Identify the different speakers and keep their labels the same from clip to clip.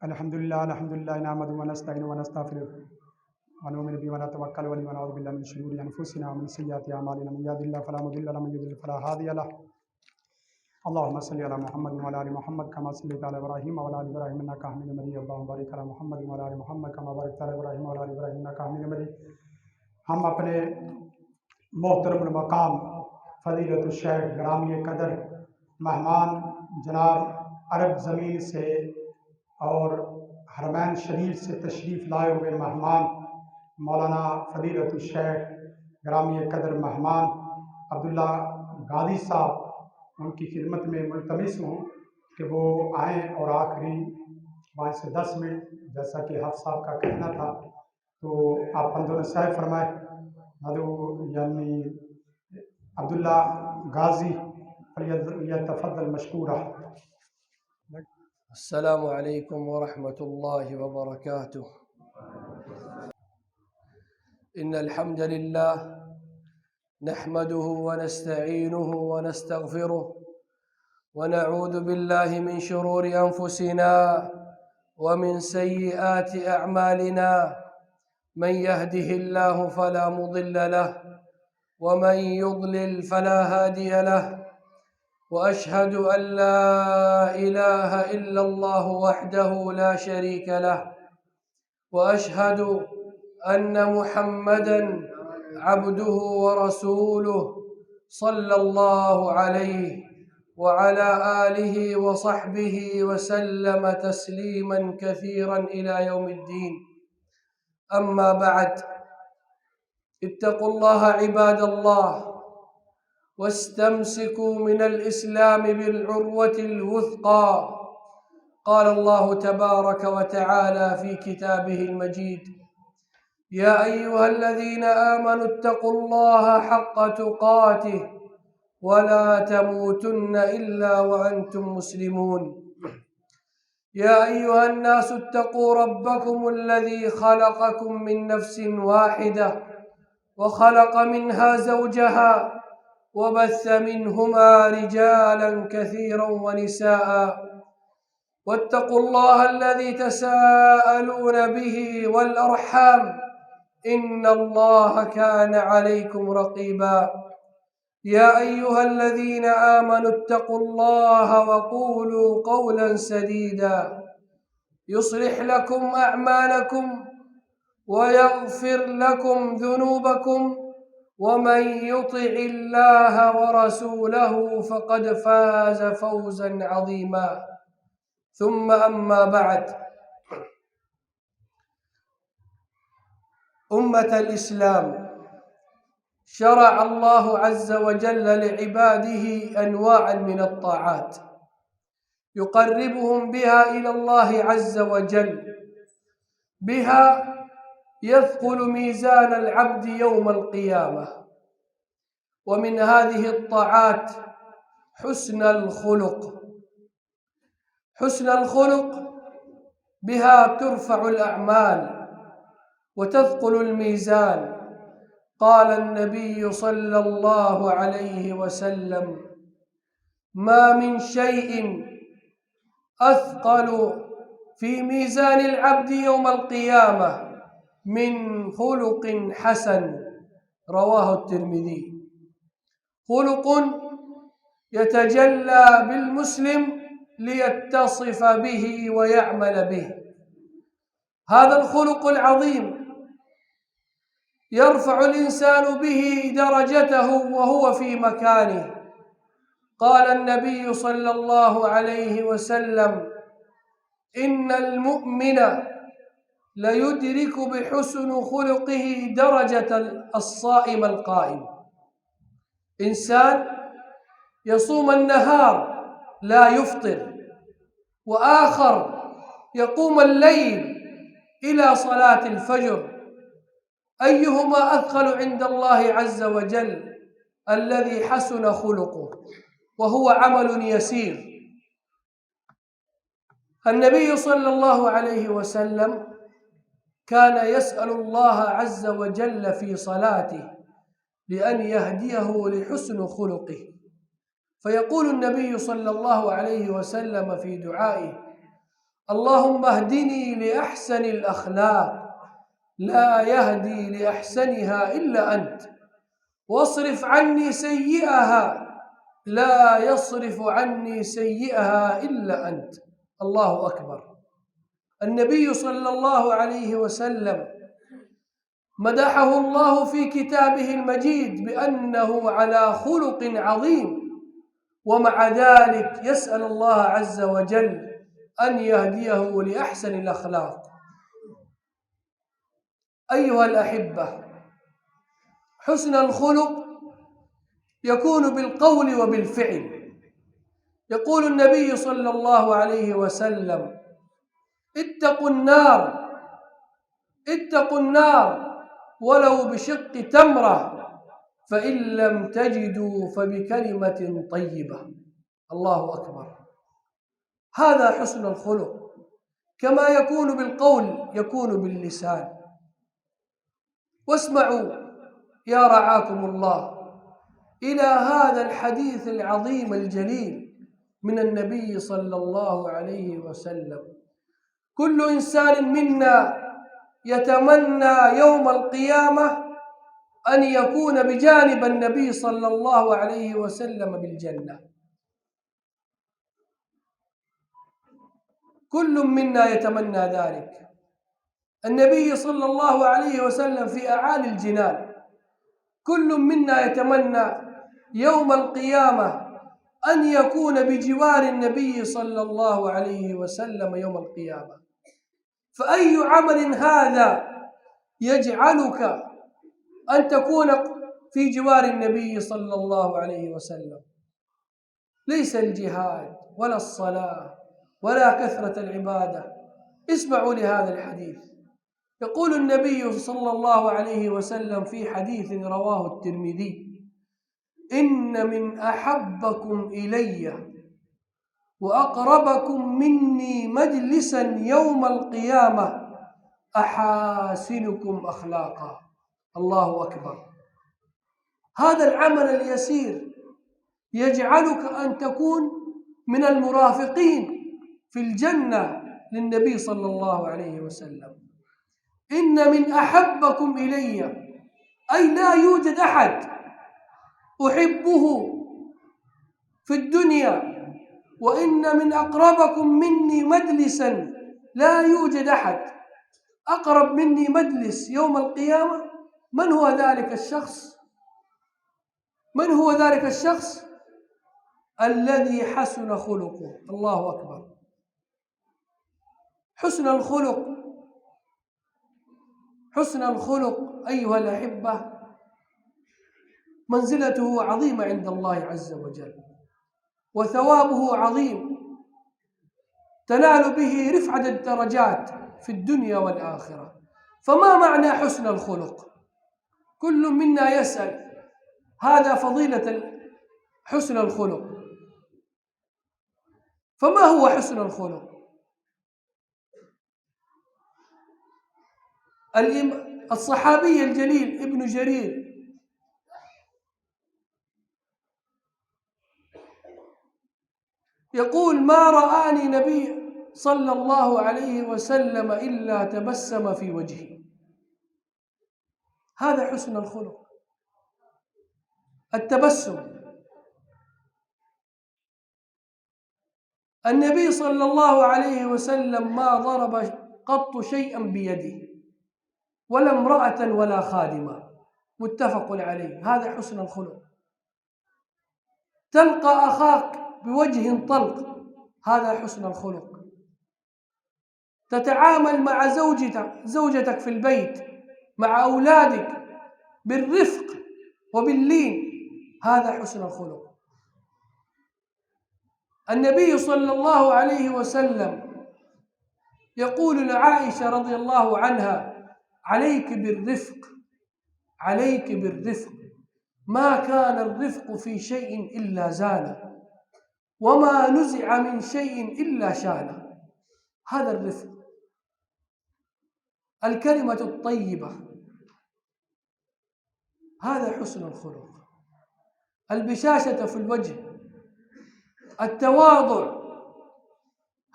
Speaker 1: अल्हम्दुलिल्लाह नहमदुहु व नस्तईनुहु व नस्तगफिरुह व नु'मिनु बिही व नतवक्कलु अलैहि व नऊज़ु बिल्लाहि मिन शुरूरि अनफुसिना व मिन सय्यिआति अमालिना मन यहदिल्लाहु फला मुदिल्ल लहु व मन युद्लिल फला हादिय लहु। अल्लाहुम्मा सल्लि अला मुहम्मद व अला आलि मुहम्मद कमा सल्लैता अला इब्राहीम व अला आलि इब्राहीम इन्नका हमीदुम मजीद। अल्लाहुम्मा बारिक अला मुहम्मद व अला आलि मुहम्मद कमा बारकता अला इब्राहीम व अला आलि इब्राहीम इन्नका हमीदुम मजीद। हम अपने मोहतरम मकाम फ़ज़ीलतुश शेख ग्रामी कदर मेहमान जनाब अरब ज़मीन से और हरमैन शरीफ से तशरीफ़ लाए हुए मेहमान मौलाना फ़ज़ीलतुश शेख ग्रामी कदर मेहमान अब्दुल्ला गाज़ी साहब, उनकी खिदमत में मुल्तमिस हूँ कि वो आएँ और आखिरी 5 से 10 मिनट, जैसा कि हफ़ साहब का कहना था, तो आप पंदो नसीहत फरमाए। यानी अब्दुल्ला गाज़ी फलियतफ़द्दल मशकूरा।
Speaker 2: अस्सलामु अलैकुम व रहमतुल्लाहि व बरकातुह। इन्नल हम्दलिल्लाह नहमदुहु व नस्तईनुहु व नस्तगफिरुह व नऊज़ु बिल्लाहि मिन शुरूरि अनफुसिना व मिन सय्यिआति अअमालिना मन यहदिहिल्लाहु फला मुदिल्ल लहु व मन युद्लिल फला हादिय लहु وأشهد أن لا إله إلا الله وحده لا شريك له وأشهد أن محمدًا عبده ورسوله صلى الله عليه وعلى آله وصحبه وسلم تسليمًا كثيرًا إلى يوم الدين. أما بعد، اتقوا الله عباد الله واستمسكوا من الإسلام بالعروة الوثقى. قال الله تبارك وتعالى في كتابه المجيد: يا أيها الذين آمنوا اتقوا الله حق تقاته ولا تموتن إلا وأنتم مسلمون. يا أيها الناس اتقوا ربكم الذي خلقكم من نفس واحدة وخلق منها زوجها وبث منهما رجالا كثيرا ونساء واتقوا الله الذي تساءلون به والأرحام إن الله كان عليكم رقيبا. يا أيها الذين آمنوا اتقوا الله وقولوا قولا سديدا يصلح لكم أعمالكم ويغفر لكم ذنوبكم ومن يطع الله ورسوله فقد فاز فوزا عظيما. ثم أما بعد، أمة الإسلام، شرع الله عز وجل لعباده أنواعا من الطاعات يقربهم بها إلى الله عز وجل، بها يثقل ميزان العبد يوم القيامة. ومن هذه الطاعات حسن الخلق. حسن الخلق بها ترفع الأعمال وتثقل الميزان. قال النبي صلى الله عليه وسلم: ما من شيء أثقل في ميزان العبد يوم القيامة من خلق حسن. رواه الترمذي. خلق يتجلى بالمسلم ليتصف به ويعمل به. هذا الخلق العظيم يرفع الإنسان به درجته وهو في مكانه. قال النبي صلى الله عليه وسلم: إن المؤمن ليدرك بحسن خلقه درجة الصائم القائم. إنسان يصوم النهار لا يفطر، وآخر يقوم الليل إلى صلاة الفجر، أيهما أثقل عند الله عز وجل؟ الذي حسن خلقه وهو عمل يسير. النبي صلى الله عليه وسلم كان يسأل الله عز وجل في صلاته لأن يهديه لحسن خلقه، فيقول النبي صلى الله عليه وسلم في دعائه: اللهم اهدني لأحسن الأخلاق لا يهدي لأحسنها إلا أنت، واصرف عني سيئها لا يصرف عني سيئها إلا أنت. الله أكبر. النبي صلى الله عليه وسلم مدحه الله في كتابه المجيد بأنه على خلق عظيم، ومع ذلك يسأل الله عز وجل أن يهديه لأحسن الأخلاق. أيها الأحبة، حسن الخلق يكون بالقول وبالفعل. يقول النبي صلى الله عليه وسلم: اتقوا النار، اتقوا النار ولو بشق تمرة، فإن لم تجدوا فبكلمة طيبة. الله أكبر. هذا حسن الخلق، كما يكون بالقول يكون باللسان. واسمعوا يا رعاكم الله إلى هذا الحديث العظيم الجليل من النبي صلى الله عليه وسلم: كل إنسان منا يتمنى يوم القيامة أن يكون بجانب النبي صلى الله عليه وسلم بالجنة. كل منا يتمنى ذلك. النبي صلى الله عليه وسلم في أعالي الجنان. كل منا يتمنى يوم القيامة أن يكون بجوار النبي صلى الله عليه وسلم يوم القيامة. فأي عمل هذا يجعلك أن تكون في جوار النبي صلى الله عليه وسلم؟ ليس الجهاد ولا الصلاة ولا كثرة العبادة. اسمعوا لهذا الحديث. يقول النبي صلى الله عليه وسلم في حديث رواه الترمذي: إن من أحبكم إلي وأقربكم مني مجلسا يوم القيامة أحاسنكم أخلاقا. الله أكبر. هذا العمل اليسير يجعلك أن تكون من المرافقين في الجنة للنبي صلى الله عليه وسلم. إن من أحبكم إلي، أي لا يوجد أحد أحبه في الدنيا. وإن من أقربكم مني مجلسا، لا يوجد أحد أقرب مني مجلس يوم القيامة. من هو ذلك الشخص؟ من هو ذلك الشخص؟ الذي حسن خلقه. الله أكبر. حسن الخلق، حسن الخلق أيها الأحبة منزلته عظيمة عند الله عز وجل، وثوابه عظيم، تنال به رفعة الدرجات في الدنيا والآخرة. فما معنى حسن الخلق؟ كل منا يسأل هذا فضيلة حسن الخلق. فما هو حسن الخلق؟ الصحابي الجليل ابن جرير يقول: ما رآني نبي صلى الله عليه وسلم إلا تبسم في وجهي. هذا حسن الخلق، التبسم. النبي صلى الله عليه وسلم ما ضرب قط شيئا بيده، ولا امرأة ولا خادمة. متفق عليه. هذا حسن الخلق. تلقى أخاك بوجه طلق، هذا حسن الخلق. تتعامل مع زوجتك في البيت، مع أولادك بالرفق وباللين، هذا حسن الخلق. النبي صلى الله عليه وسلم يقول لعائشة رضي الله عنها: عليك بالرفق، عليك بالرفق، ما كان الرفق في شيء إلا زانه، وما نزع من شيء إلا شانه. هذا الرفق. الكلمة الطيبة، هذا حسن الخلق. البشاشة في الوجه، التواضع،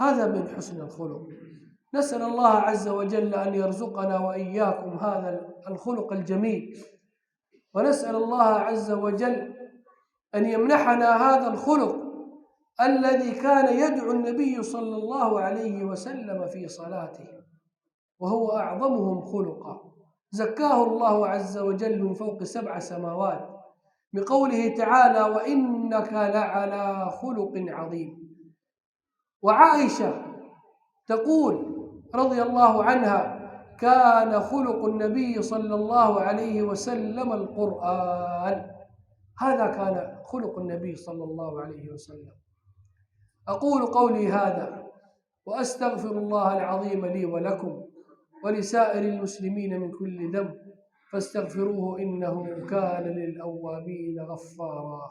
Speaker 2: هذا من حسن الخلق. نسأل الله عز وجل أن يرزقنا وإياكم هذا الخلق الجميل، ونسأل الله عز وجل أن يمنحنا هذا الخلق الذي كان يدعو النبي صلى الله عليه وسلم في صلاته، وهو أعظمهم خلقا، زكاه الله عز وجل من فوق 7 سماوات بقوله تعالى: وإنك لعلى خلق عظيم. وعائشة تقول رضي الله عنها: كان خلق النبي صلى الله عليه وسلم القرآن. هذا كان خلق النبي صلى الله عليه وسلم. أقول قولي هذا وأستغفر الله العظيم لي ولكم ولسائر المسلمين من كل ذنب، فاستغفروه إنه كان للأوابين غفارا.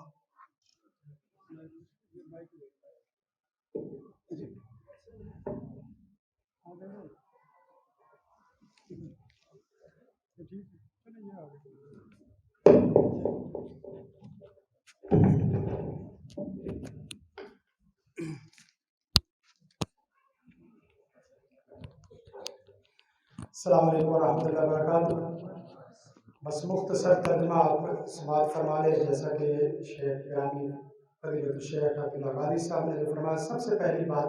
Speaker 1: السلام علیکم ورحمۃ اللہ وبرکاتہ۔ بس مختصر ترجمہ آپ سماعت فرما لیں، جیسا کہ شیخ گرامی فضیلت الشیخ حافظ آبادی صاحب نے جو فرمایا۔ سب سے پہلی بات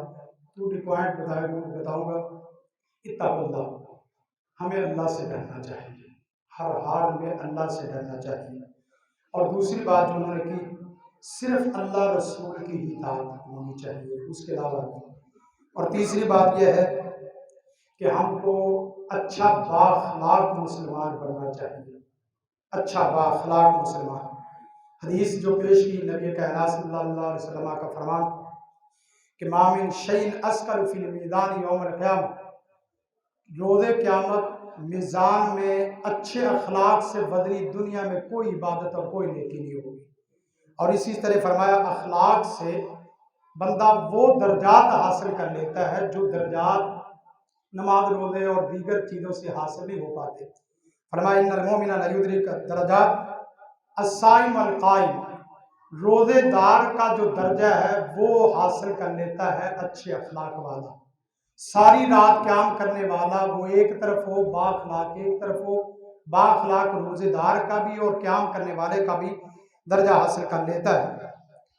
Speaker 1: 2 پوائنٹ بتاؤں گا۔ اتقوا اللہ، ہمیں اللہ سے ڈرنا چاہیے، ہر حال میں اللہ سے ڈرنا چاہیے۔ اور دوسری بات جو انہوں نے کی، صرف اللہ رسول کی ہی اطاعت ہونی چاہیے، اس کے علاوہ نہیں۔ اور تیسری بات یہ ہے کہ ہم کو اچھا بااخلاق مسلمان بننا چاہیے، اچھا بااخلاق مسلمان۔ حدیث جو پیش کی نبی کائنات صلی اللہ علیہ وسلم کا فرمان کہ ما من شیء اثقل فی المیزان یوم القیامہ، روز قیامت میزان میں اچھے اخلاق سے بدلی دنیا میں کوئی عبادت اور کوئی نیکی نہیں ہوگی۔ اور اسی طرح فرمایا اخلاق سے بندہ وہ درجات حاصل کر لیتا ہے جو درجات نماز روزے اور دیگر چیزوں سے حاصل نہیں ہو پاتے۔ فرمایا ان المومن لیدرک درجات الصائم القائم، روزے دار کا جو درجہ ہے وہ حاصل کر لیتا ہے اچھے اخلاق والا۔ ساری رات قیام کرنے والا وہ ایک طرف ہو بااخلاق، ایک طرف ہو بااخلاق روزے دار کا بھی اور قیام کرنے والے کا بھی درجہ حاصل کر لیتا ہے۔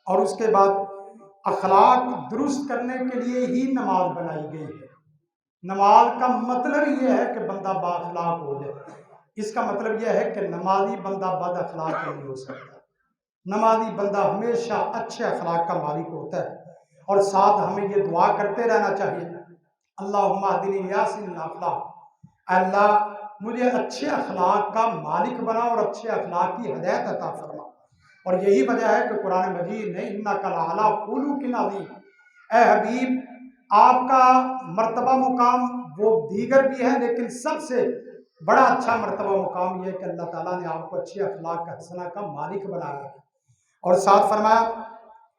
Speaker 1: اور اس کے بعد اخلاق درست کرنے کے لیے ہی نماز بنائی گئی ہے۔ نماز کا مطلب یہ ہے کہ بندہ بااخلاق ہو جائے۔ اس کا مطلب یہ ہے کہ نمازی بندہ بد اخلاق نہیں ہو سکتا۔ نمازی بندہ ہمیشہ اچھے اخلاق کا مالک ہوتا ہے۔ اور ساتھ ہمیں یہ دعا کرتے رہنا چاہیے، اللہم اہدنی لیحسن الاخلاق، اللہ مجھے اچھے اخلاق کا مالک بنا اور اچھے اخلاق کی ہدایت عطا فرما۔ اور یہی وجہ ہے کہ قرآن مجید نے انک لعلی خلق عظیم، اے حبیب آپ کا مرتبہ مقام وہ دیگر بھی ہے، لیکن سب سے بڑا اچھا مرتبہ مقام یہ ہے کہ اللہ تعالیٰ نے آپ کو اچھے اخلاق کا حسنہ کا مالک بنایا ہے۔ اور ساتھ فرمایا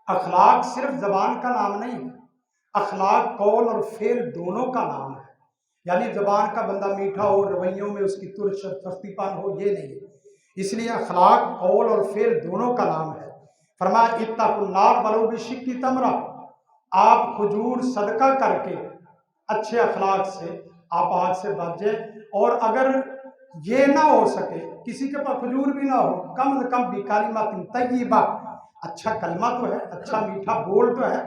Speaker 1: اخلاق صرف زبان کا نام نہیں، اخلاق قول اور فعل دونوں کا نام ہے۔ یعنی زبان کا بندہ میٹھا ہو، رویوں میں اس کی ترش اور سختی پن ہو، یہ نہیں ہے۔ اس لیے اخلاق قول اور فعل دونوں کا نام ہے۔ فرمایا اتقوا النار ولو بشق تمرہ، آپ کھجور صدقہ کر کے اچھے اخلاق سے آپ آگ سے بچ جائیں۔ اور اگر یہ نہ ہو سکے، کسی کے پاس کھجور بھی نہ ہو، کم از کم بکلمۃ طیبہ، اچھا کلمہ تو ہے، اچھا میٹھا بول تو ہے،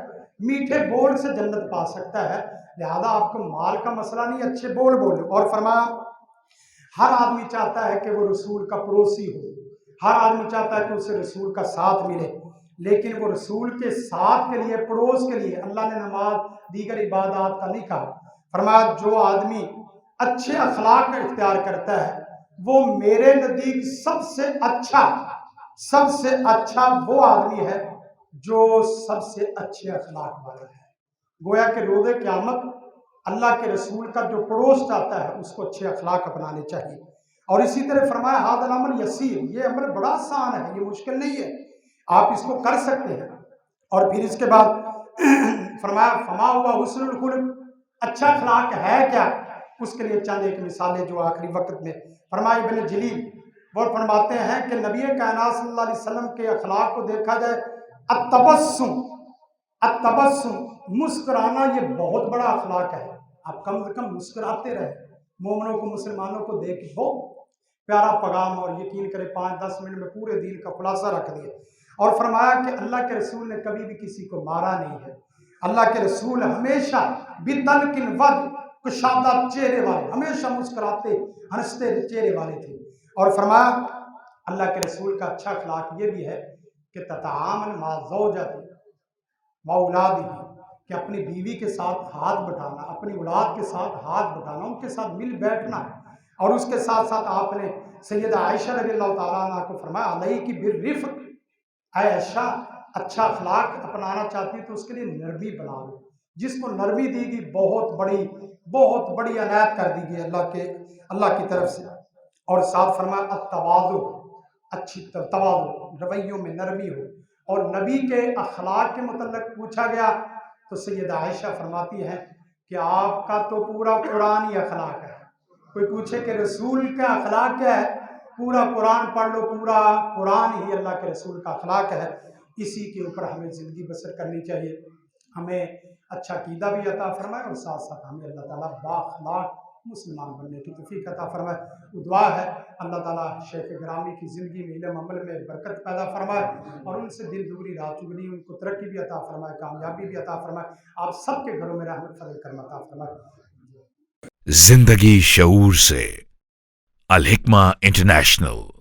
Speaker 1: میٹھے بول سے جنت پا سکتا ہے۔ لہذا آپ کو مال کا مسئلہ نہیں، اچھے بول بولو۔ اور فرمایا ہر آدمی چاہتا ہے کہ وہ رسول کا پڑوسی ہو، ہر آدمی چاہتا ہے کہ اسے رسول کا ساتھ ملے، لیکن وہ رسول کے ساتھ کے لیے، پڑوس کے لیے اللہ نے نماز دیگر عبادات کا نہیں کہا۔ فرمایا جو آدمی اچھے اخلاق کا اختیار کرتا ہے وہ میرے نزدیک سب سے اچھا وہ آدمی ہے جو سب سے اچھے اخلاق والا ہے۔ گویا کہ روز قیامت اللہ کے رسول کا جو پڑوس چاہتا ہے اس کو اچھے اخلاق اپنانے چاہیے۔ اور اسی طرح فرمایا ھذا الامر یسیر، یہ عمل بڑا آسان ہے، یہ مشکل نہیں ہے، آپ اس کو کر سکتے ہیں۔ اور پھر اس کے بعد فرمایا فما ہوا حسن الخلق، اچھا اخلاق ہے کیا؟ اس کے لیے چند ایک مثالیں جو آخری وقت میں فرمایا ابن جلیل وہ فرماتے ہیں کہ نبی کائنات صلی اللہ علیہ وسلم کے اخلاق کو دیکھا جائے، التبسم مسکرانا یہ بہت بڑا اخلاق ہے. آپ کم سے کم مسکراتے رہے. مومنوں کو مسلمانوں کو دیکھ کے بہت پیارا پیغام, اور یقین کرے 5-10 منٹ میں پورے دین کا خلاصہ رکھ دیا. اور فرمایا کہ اللہ کے رسول نے کبھی بھی کسی کو مارا نہیں ہے. اللہ کے رسول ہمیشہ بِطَلْقٍ وَجْهٍ کشادہ چہرے والے, ہمیشہ مسکراتے ہنستے چہرے والے تھے. اور فرمایا اللہ کے رسول کا اچھا اخلاق یہ بھی ہے کہ تتعامل مع زوجتی و اولادہ, کہ اپنی بیوی کے ساتھ ہاتھ بٹانا, اپنی اولاد کے ساتھ ہاتھ بٹانا, ان کے ساتھ مل بیٹھنا. اور اس کے ساتھ ساتھ آپ نے سیدہ عائشہ رضی اللہ تعالیٰ عنہ کو فرمایا علیہ کی بالرفق, اے عائشہ اچھا اخلاق اپنانا چاہتی تو اس کے لیے نرمی بنا لو. جس کو نرمی دی گئی بہت بڑی عنایت کر دی گئی اللہ کی طرف سے. اور ساتھ فرمایا التواضع, اچھی تواضع, رویوں میں نرمی ہو. اور نبی کے اخلاق کے متعلق پوچھا گیا تو سیدہ عائشہ فرماتی ہے کہ آپ کا تو پورا قرآن ہی اخلاق ہے. کوئی پوچھے کہ رسول کا اخلاق کیا ہے, پورا قرآن پڑھ لو, پورا قرآن ہی اللہ کے رسول کا اخلاق ہے. اسی کے اوپر ہمیں زندگی بسر کرنی چاہیے. ہمیں اچھا عقیدہ بھی عطا فرمائے اور ساتھ ساتھ ہمیں اللہ تعالیٰ بااخلاق مسلمان بننے کی توفیق عطا فرمائے. دعا ہے اللہ تعالیٰ شیخ گرامی کی زندگی میں علم عمل میں برکت پیدا فرمائے اور ان سے دل دگنی رات چگنی, ان کو ترقی بھی عطا فرمائے, کامیابی بھی عطا فرمائے. آپ سب کے گھروں میں رحمت فضل کرم عطا فرمائے.
Speaker 3: زندگی شعور سے. الحکمہ انٹرنیشنل.